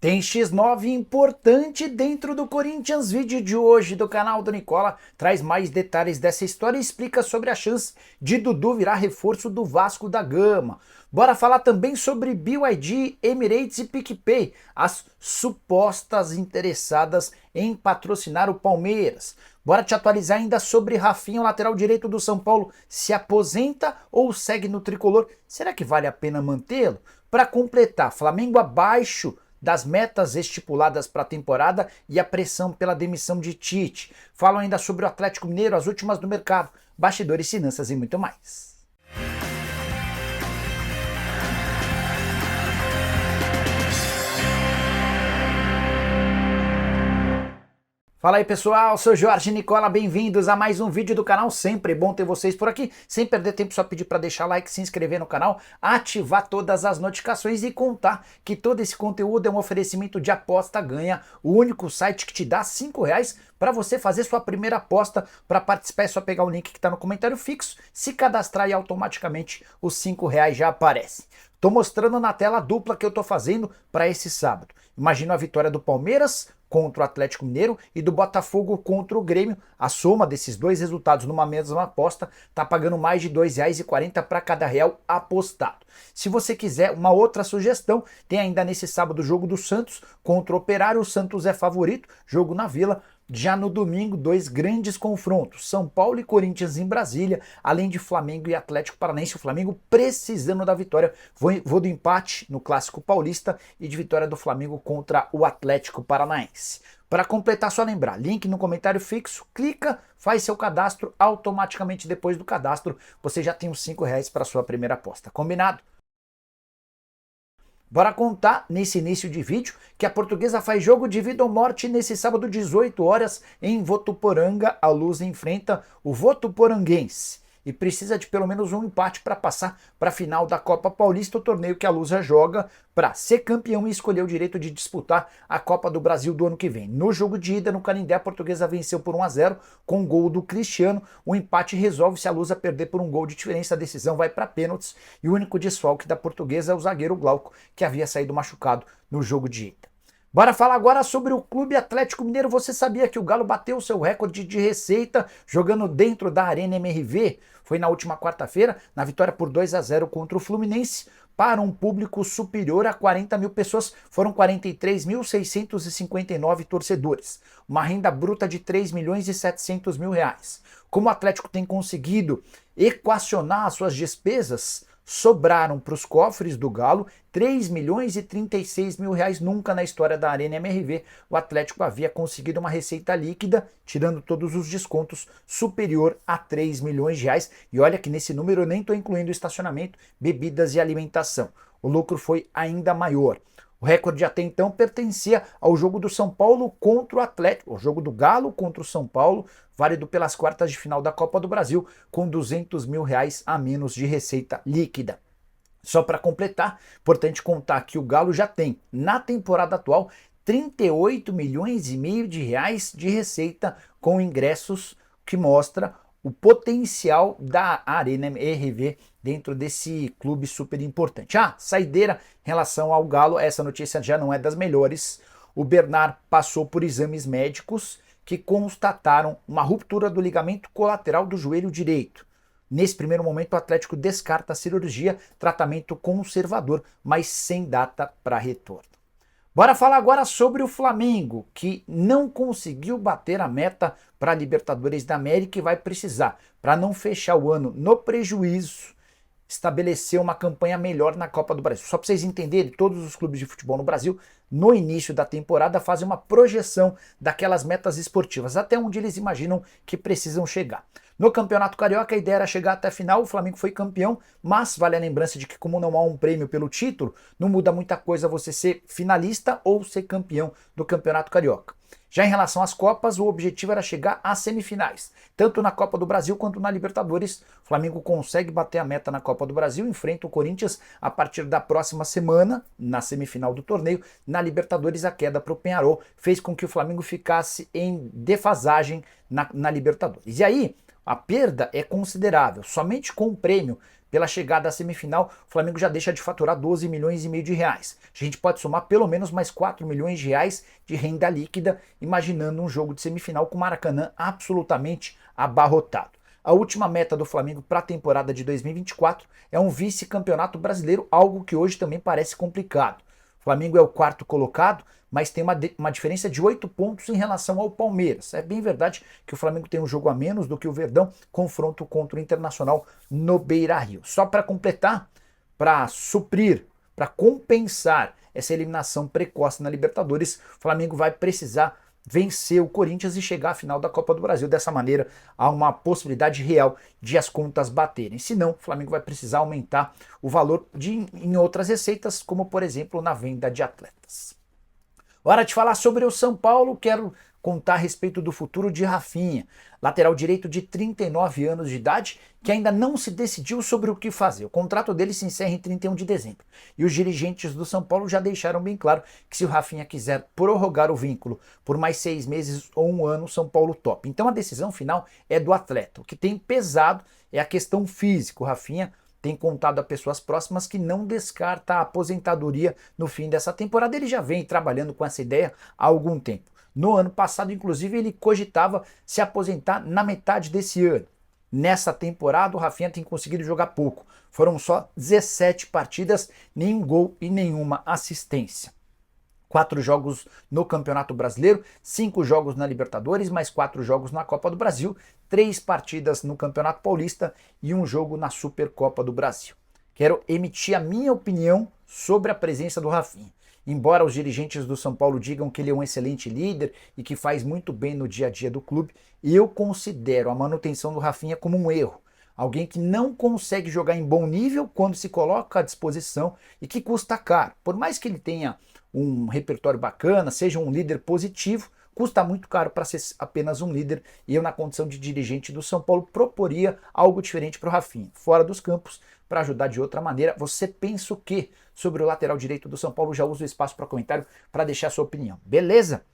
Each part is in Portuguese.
Tem X9 importante dentro do Corinthians. Vídeo de hoje do canal do Nicola traz mais detalhes dessa história e explica sobre a chance de Dudu virar reforço do Vasco da Gama. Bora falar também sobre BYD, Emirates e PicPay, as supostas interessadas em patrocinar o Palmeiras. Bora te atualizar ainda sobre Rafinha, o lateral direito do São Paulo, se aposenta ou segue no tricolor? Será que vale a pena mantê-lo? Para completar, Flamengo abaixo das metas estipuladas para a temporada e a pressão pela demissão de Tite. Falam ainda sobre o Atlético Mineiro, as últimas do mercado, bastidores, finanças e muito mais. Fala aí pessoal, sou Jorge Nicola, bem-vindos a mais um vídeo do canal, sempre bom ter vocês por aqui, sem perder tempo só pedir para deixar like, se inscrever no canal, ativar todas as notificações e contar que todo esse conteúdo é um oferecimento de aposta ganha, o único site que te dá R$5 para você fazer sua primeira aposta. Para participar é só pegar o link que está no comentário fixo, se cadastrar e automaticamente os R$5 já aparecem. Estou mostrando na tela a dupla que eu estou fazendo para esse sábado. Imagina a vitória do Palmeiras contra o Atlético Mineiro e do Botafogo contra o Grêmio. A soma desses dois resultados numa mesma aposta está pagando mais de R$2,40 para cada real apostado. Se você quiser uma outra sugestão, tem ainda nesse sábado o jogo do Santos contra o Operário. O Santos é favorito, jogo na Vila. Já no domingo, dois grandes confrontos, São Paulo e Corinthians em Brasília, além de Flamengo e Atlético Paranaense. O Flamengo precisando da vitória. Vou do empate no Clássico Paulista e de vitória do Flamengo contra o Atlético Paranaense. Para completar, só lembrar, link no comentário fixo, clica, faz seu cadastro, automaticamente depois do cadastro você já tem os R$5 para sua primeira aposta. Combinado? Bora contar nesse início de vídeo que a Portuguesa faz jogo de vida ou morte nesse sábado 18 horas em Votuporanga. A Luz enfrenta o Votuporanguense e precisa de pelo menos um empate para passar para a final da Copa Paulista, o torneio que a Luz já joga para ser campeão e escolher o direito de disputar a Copa do Brasil do ano que vem. No jogo de ida no Canindé, a Portuguesa venceu por 1-0 com gol do Cristiano. O empate resolve se a Lusa perder por um gol de diferença. A decisão vai para pênaltis e o único desfalque da Portuguesa é o zagueiro Glauco, que havia saído machucado no jogo de ida. Bora falar agora sobre o Clube Atlético Mineiro. Você sabia que o Galo bateu seu recorde de receita jogando dentro da Arena MRV? Foi na última quarta-feira, na vitória por 2-0 contra o Fluminense. Para um público superior a 40 mil pessoas, foram 43.659 torcedores. Uma renda bruta de R$3.700.000. Como o Atlético tem conseguido equacionar as suas despesas, sobraram para os cofres do Galo R$3.036.000. Nunca na história da Arena MRV o Atlético havia conseguido uma receita líquida, tirando todos os descontos, superior a R$3 milhões. E olha que nesse número eu nem estou incluindo estacionamento, bebidas e alimentação. O lucro foi ainda maior. O recorde até então pertencia ao jogo do São Paulo contra o Atlético, o jogo do Galo contra o São Paulo, válido pelas quartas de final da Copa do Brasil, com R$200 mil a menos de receita líquida. Só para completar, importante contar que o Galo já tem, na temporada atual, R$38,5 milhões de receita com ingressos, que mostra o potencial da Arena MRV dentro desse clube super importante. Saideira em relação ao Galo, essa notícia já não é das melhores. O Bernard passou por exames médicos que constataram uma ruptura do ligamento colateral do joelho direito. Nesse primeiro momento, o Atlético descarta a cirurgia, tratamento conservador, mas sem data para retorno. Bora falar agora sobre o Flamengo, que não conseguiu bater a meta para a Libertadores da América e vai precisar, para não fechar o ano no prejuízo, estabelecer uma campanha melhor na Copa do Brasil. Só para vocês entenderem, todos os clubes de futebol no Brasil, no início da temporada, fazem uma projeção daquelas metas esportivas, até onde eles imaginam que precisam chegar. No Campeonato Carioca, a ideia era chegar até a final, o Flamengo foi campeão, mas vale a lembrança de que, como não há um prêmio pelo título, não muda muita coisa você ser finalista ou ser campeão do Campeonato Carioca. Já em relação às Copas, o objetivo era chegar às semifinais. Tanto na Copa do Brasil quanto na Libertadores, o Flamengo consegue bater a meta na Copa do Brasil, enfrenta o Corinthians a partir da próxima semana, na semifinal do torneio. Na Libertadores, a queda para o Peñarol fez com que o Flamengo ficasse em defasagem na Libertadores. E aí, a perda é considerável. Somente com o prêmio pela chegada à semifinal, o Flamengo já deixa de faturar 12 milhões e meio de reais. A gente pode somar pelo menos mais 4 milhões de reais de renda líquida, imaginando um jogo de semifinal com o Maracanã absolutamente abarrotado. A última meta do Flamengo para a temporada de 2024 é um vice-campeonato brasileiro, algo que hoje também parece complicado. O Flamengo é o quarto colocado, mas tem uma diferença de 8 pontos em relação ao Palmeiras. É bem verdade que o Flamengo tem um jogo a menos do que o Verdão, confronto contra o Internacional no Beira-Rio. Só para completar, para suprir, para compensar essa eliminação precoce na Libertadores, o Flamengo vai precisar vencer o Corinthians e chegar à final da Copa do Brasil. Dessa maneira, há uma possibilidade real de as contas baterem. Senão, o Flamengo vai precisar aumentar o valor em outras receitas, como por exemplo na venda de atletas. Hora de falar sobre o São Paulo, quero contar a respeito do futuro de Rafinha, lateral direito de 39 anos de idade, que ainda não se decidiu sobre o que fazer. O contrato dele se encerra em 31 de dezembro. E os dirigentes do São Paulo já deixaram bem claro que se o Rafinha quiser prorrogar o vínculo por mais 6 meses ou um ano, o São Paulo topa. Então a decisão final é do atleta. O que tem pesado é a questão física. O Rafinha tem contado a pessoas próximas que não descarta a aposentadoria no fim dessa temporada. Ele já vem trabalhando com essa ideia há algum tempo. No ano passado, inclusive, ele cogitava se aposentar na metade desse ano. Nessa temporada, o Rafinha tem conseguido jogar pouco. Foram só 17 partidas, nenhum gol e nenhuma assistência. 4 jogos no Campeonato Brasileiro, 5 jogos na Libertadores, mais 4 jogos na Copa do Brasil, 3 partidas no Campeonato Paulista e um jogo na Supercopa do Brasil. Quero emitir a minha opinião sobre a presença do Rafinha. Embora os dirigentes do São Paulo digam que ele é um excelente líder e que faz muito bem no dia a dia do clube, eu considero a manutenção do Rafinha como um erro. Alguém que não consegue jogar em bom nível quando se coloca à disposição e que custa caro. Por mais que ele tenha um repertório bacana, seja um líder positivo, custa muito caro para ser apenas um líder, e eu, na condição de dirigente do São Paulo, proporia algo diferente para o Rafinha, fora dos campos, para ajudar de outra maneira. Você pensa o quê sobre o lateral direito do São Paulo? Já usa o espaço para comentário para deixar sua opinião, beleza?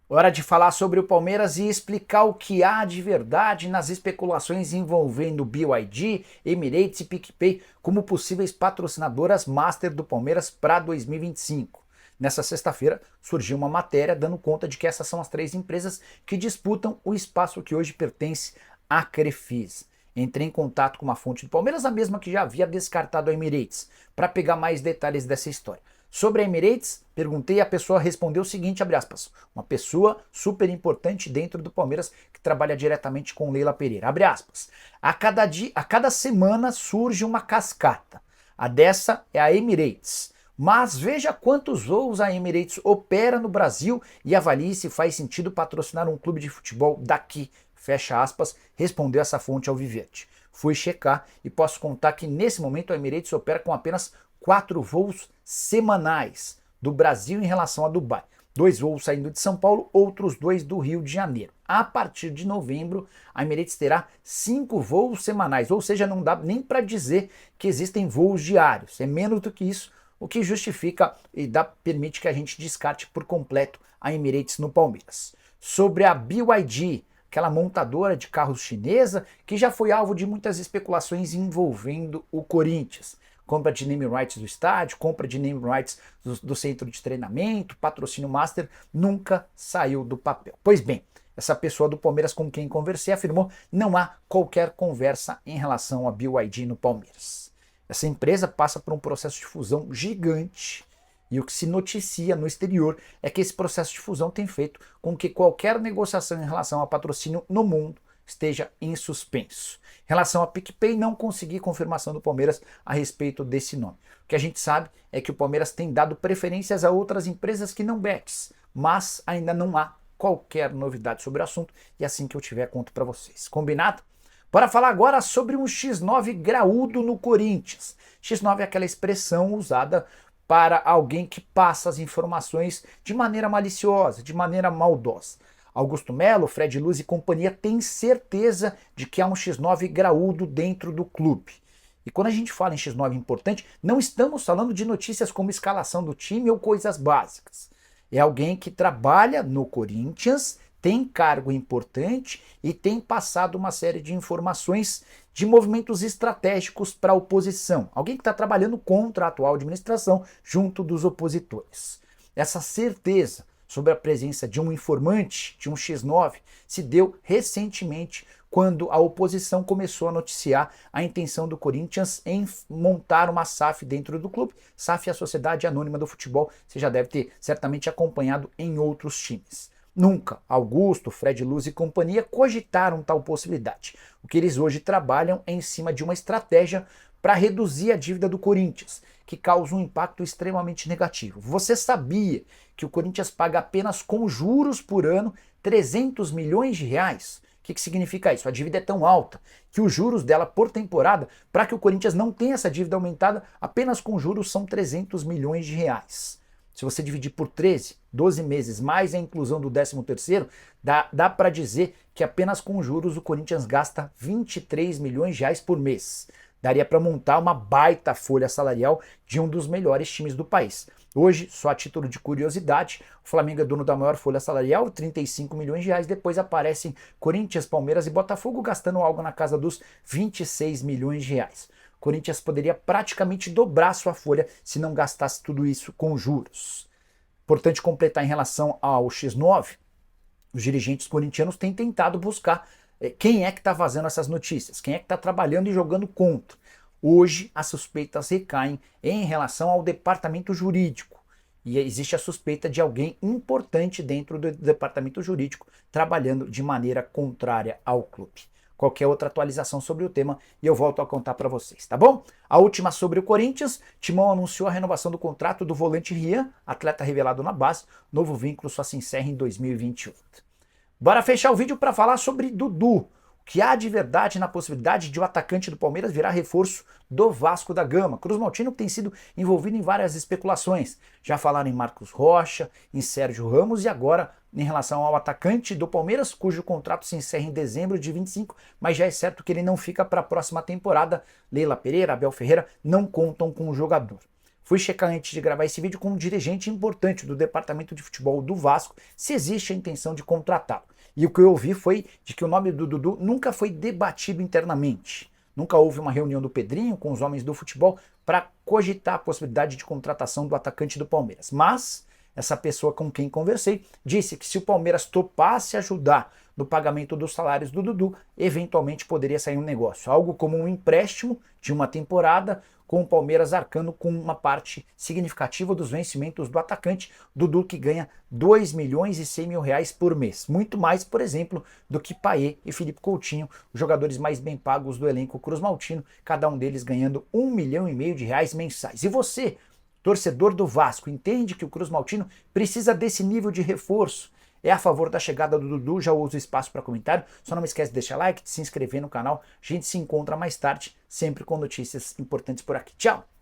Hora de falar sobre o Palmeiras e explicar o que há de verdade nas especulações envolvendo BYD, Emirates e PicPay como possíveis patrocinadoras master do Palmeiras para 2025. Nessa sexta-feira surgiu uma matéria dando conta de que essas são as 3 empresas que disputam o espaço que hoje pertence à Crefisa. Entrei em contato com uma fonte do Palmeiras, a mesma que já havia descartado a Emirates, para pegar mais detalhes dessa história. Sobre a Emirates, perguntei e a pessoa respondeu o seguinte, abre aspas, uma pessoa super importante dentro do Palmeiras que trabalha diretamente com Leila Pereira, abre aspas. A cada semana surge uma cascata. A dessa é a Emirates. Mas veja quantos voos a Emirates opera no Brasil e avalie se faz sentido patrocinar um clube de futebol daqui, fecha aspas, respondeu essa fonte ao Vivete. Fui checar e posso contar que nesse momento a Emirates opera com apenas 4 voos semanais do Brasil em relação a Dubai. 2 voos saindo de São Paulo, outros 2 do Rio de Janeiro. A partir de novembro, a Emirates terá 5 voos semanais, ou seja, não dá nem para dizer que existem voos diários. É menos do que isso, o que justifica e permite que a gente descarte por completo a Emirates no Palmeiras. Sobre a BYD, aquela montadora de carros chinesa que já foi alvo de muitas especulações envolvendo o Corinthians. Compra de name rights do estádio, compra de name rights do centro de treinamento, patrocínio master, nunca saiu do papel. Pois bem, essa pessoa do Palmeiras com quem conversei afirmou não há qualquer conversa em relação a BYD no Palmeiras. Essa empresa passa por um processo de fusão gigante e o que se noticia no exterior é que esse processo de fusão tem feito com que qualquer negociação em relação a patrocínio no mundo esteja em suspenso. Em relação a PicPay, não consegui confirmação do Palmeiras a respeito desse nome. O que a gente sabe é que o Palmeiras tem dado preferências a outras empresas que não bets, mas ainda não há qualquer novidade sobre o assunto e assim que eu tiver conto para vocês. Combinado? Bora falar agora sobre um X9 graúdo no Corinthians. X9 é aquela expressão usada para alguém que passa as informações de maneira maliciosa, de maneira maldosa. Augusto Melo, Fred Luz e companhia têm certeza de que há um X9 graúdo dentro do clube. E quando a gente fala em X9 importante, não estamos falando de notícias como escalação do time ou coisas básicas. É alguém que trabalha no Corinthians, tem cargo importante e tem passado uma série de informações de movimentos estratégicos para a oposição. Alguém que está trabalhando contra a atual administração junto dos opositores. Essa certeza sobre a presença de um informante, de um X9, se deu recentemente quando a oposição começou a noticiar a intenção do Corinthians em montar uma SAF dentro do clube. SAF é a Sociedade Anônima do Futebol, você já deve ter certamente acompanhado em outros times. Nunca Augusto, Fred Luz e companhia cogitaram tal possibilidade. O que eles hoje trabalham é em cima de uma estratégia para reduzir a dívida do Corinthians, que causa um impacto extremamente negativo. Você sabia que o Corinthians paga apenas com juros por ano 300 milhões de reais? O que significa isso? A dívida é tão alta que os juros dela por temporada, para que o Corinthians não tenha essa dívida aumentada, apenas com juros são 300 milhões de reais. Se você dividir por 13, 12 meses, mais a inclusão do 13º, dá para dizer que apenas com juros o Corinthians gasta 23 milhões de reais por mês. Daria para montar uma baita folha salarial de um dos melhores times do país. Hoje, só a título de curiosidade, o Flamengo é dono da maior folha salarial, 35 milhões de reais. Depois aparecem Corinthians, Palmeiras e Botafogo gastando algo na casa dos 26 milhões de reais. O Corinthians poderia praticamente dobrar sua folha se não gastasse tudo isso com juros. Importante completar em relação ao X9, os dirigentes corintianos têm tentado buscar quem é que está vazando essas notícias, quem é que está trabalhando e jogando contra. Hoje as suspeitas recaem em relação ao departamento jurídico e existe a suspeita de alguém importante dentro do departamento jurídico trabalhando de maneira contrária ao clube. Qualquer outra atualização sobre o tema e eu volto a contar para vocês, tá bom? A última sobre o Corinthians, Timão anunciou a renovação do contrato do volante Rian, atleta revelado na base, novo vínculo só se encerra em 2028. Bora fechar o vídeo para falar sobre Dudu. O que há de verdade na possibilidade de o atacante do Palmeiras virar reforço do Vasco da Gama. Cruz Maltino tem sido envolvido em várias especulações. Já falaram em Marcos Rocha, em Sérgio Ramos e agora em relação ao atacante do Palmeiras, cujo contrato se encerra em dezembro de 25, mas já é certo que ele não fica para a próxima temporada. Leila Pereira, Abel Ferreira não contam com o jogador. Fui checar antes de gravar esse vídeo com um dirigente importante do departamento de futebol do Vasco se existe a intenção de contratá-lo. E o que eu ouvi foi de que o nome do Dudu nunca foi debatido internamente. Nunca houve uma reunião do Pedrinho com os homens do futebol para cogitar a possibilidade de contratação do atacante do Palmeiras. Mas essa pessoa com quem conversei disse que se o Palmeiras topasse ajudar no pagamento dos salários do Dudu, eventualmente poderia sair um negócio. Algo como um empréstimo de uma temporada, com o Palmeiras arcando com uma parte significativa dos vencimentos do atacante, Dudu, que ganha 2 milhões e 100 mil reais por mês. Muito mais, por exemplo, do que Payet e Felipe Coutinho, os jogadores mais bem pagos do elenco Cruz Maltino, cada um deles ganhando 1,5 milhão de reais mensais. E você, torcedor do Vasco, entende que o Cruz Maltino precisa desse nível de reforço? É a favor da chegada do Dudu? Já usa o espaço para comentário. Só não me esquece de deixar like, de se inscrever no canal. A gente se encontra mais tarde, sempre com notícias importantes por aqui. Tchau!